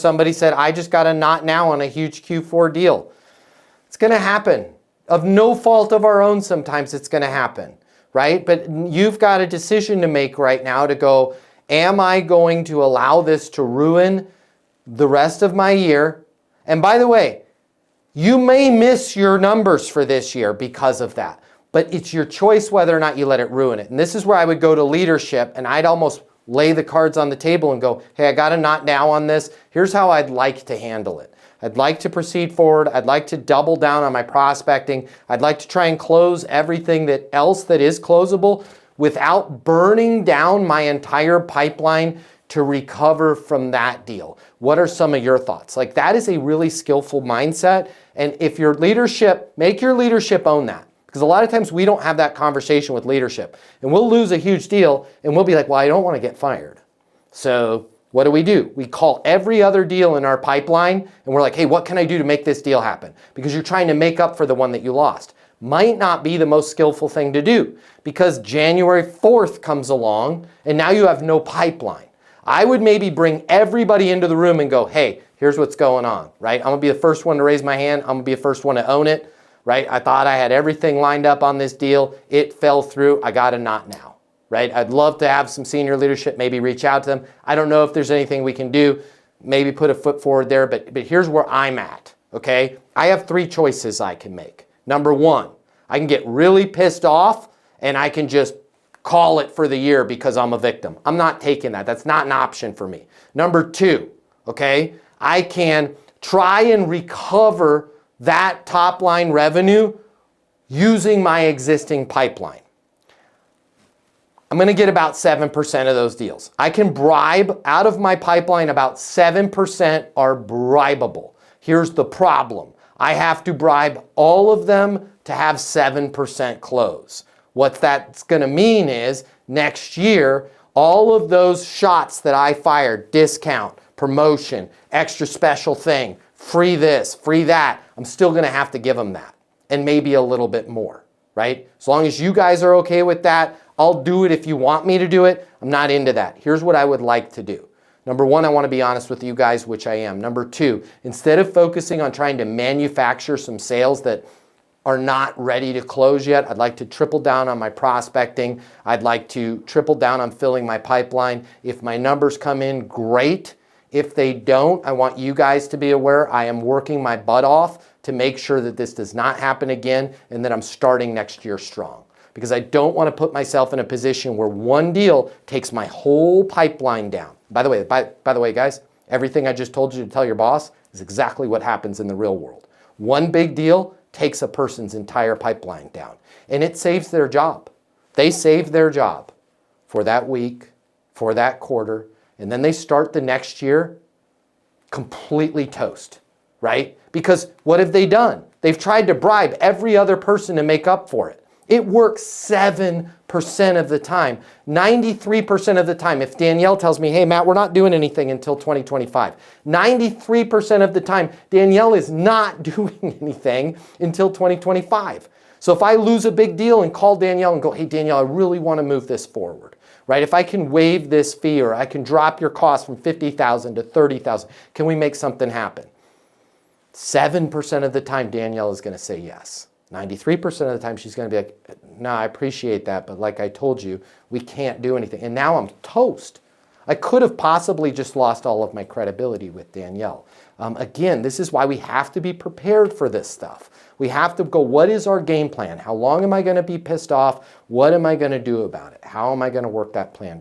Somebody said, I just got a not now on a huge Q4 deal. It's going to happen. Of no fault of our own, sometimes it's going to happen, right? But you've got a decision to make right now to go, am I going to allow this to ruin the rest of my year? And by the way, you may miss your numbers for this year because of that, but it's your choice whether or not you let it ruin it. And this is where I would go to leadership, and I'd almost lay the cards on the table and go, hey, I got a not now on this. Here's how I'd like to handle it. I'd like to proceed forward. I'd like to double down on my prospecting. I'd like to try and close everything else that is closable without burning down my entire pipeline to recover from that deal. What are some of your thoughts? Like, that is a really skillful mindset. And if your leadership, make your leadership own that. Because a lot of times we don't have that conversation with leadership. And we'll lose a huge deal and we'll be like, well, I don't want to get fired. So what do? We call every other deal in our pipeline and we're like, hey, what can I do to make this deal happen? Because you're trying to make up for the one that you lost. Might not be the most skillful thing to do because January 4th comes along and now you have no pipeline. I would maybe bring everybody into the room and go, hey, here's what's going on, right? I'm going to be the first one to raise my hand. I'm going to be the first one to own it. Right? I thought I had everything lined up on this deal. It fell through. I got a not now, right? I'd love to have some senior leadership, maybe reach out to them. I don't know if there's anything we can do, maybe put a foot forward there, but here's where I'm at, okay? I have 3 choices I can make. Number 1, I can get really pissed off and I can just call it for the year because I'm a victim. I'm not taking that. That's not an option for me. Number 2, okay? I can try and recover that top line revenue using my existing pipeline. I'm going to get about 7% of those deals. I can bribe out of my pipeline, about 7% are bribable. Here's the problem. I have to bribe all of them to have 7% close. What that's going to mean is next year, all of those shots that I fired, discount, promotion, extra special thing, free this, free that, I'm still going to have to give them that and maybe a little bit more, right? As long as you guys are okay with that, I'll do it if you want me to do it. I'm not into that. Here's what I would like to do. Number 1, I want to be honest with you guys, which I am. Number 2, instead of focusing on trying to manufacture some sales that are not ready to close yet, I'd like to triple down on my prospecting. I'd like to triple down on filling my pipeline. If my numbers come in, great. If they don't, I want you guys to be aware I am working my butt off to make sure that this does not happen again and that I'm starting next year strong. Because I don't want to put myself in a position where one deal takes my whole pipeline down. By the way, guys, everything I just told you to tell your boss is exactly what happens in the real world. One big deal takes a person's entire pipeline down and it saves their job. They save their job for that week, for that quarter, and then they start the next year completely toast, right? Because what have they done? They've tried to bribe every other person to make up for it. It works 7% of the time. 93% of the time, if Danielle tells me, hey, Matt, we're not doing anything until 2025. 93% of the time, Danielle is not doing anything until 2025. So if I lose a big deal and call Danielle and go, hey, Danielle, I really want to move this forward. Right? If I can waive this fee or I can drop your cost from $50,000 to $30,000, can we make something happen? 7% of the time, Danielle is going to say yes. 93% of the time, she's going to be like, no, I appreciate that, but like I told you, we can't do anything. And now I'm toast. I could have possibly just lost all of my credibility with Danielle. Again, this is why we have to be prepared for this stuff. We have to go, what is our game plan? How long am I going to be pissed off? What am I going to do about it? How am I going to work that plan?